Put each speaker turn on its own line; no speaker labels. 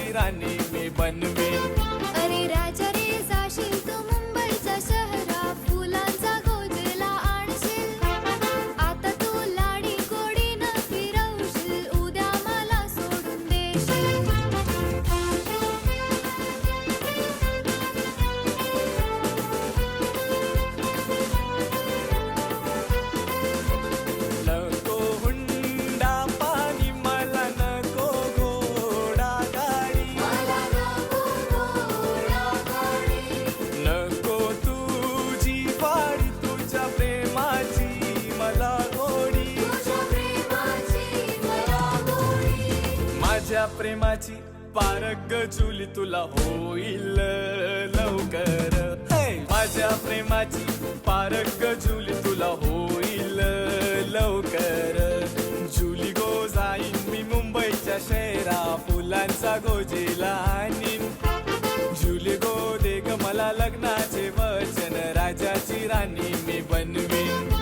राजाची राणी मी बनवीन.
अरे राजा रे जाशील तू मुंबईच्या शहरा, फुलांचा गोजला आणशील. आता तू लाडी गोडीनं फिरवशील, उद्या मला सोडून देशील.
नको हुंडा पाणी मला नको घोडा गाडी.
मला नको घोडा गाडी,
नको तुझी वाडी तुझ्या प्रेमाची मला गोडी.
तुझ्या प्रेमाची मला गोडी.
माझ्या प्रेमाची पारग जुली तुला होईल लवकर. हे! माझ्या प्रेमाची पारग जुली तुला होईल लवकर. जुली गो जाईन मी मुंबईच्या शहरा, फुलांचा गोजीला आणीन. जुली गो दे ग मला लग्नाचे वचन, राजाची राणी मी बनवीन.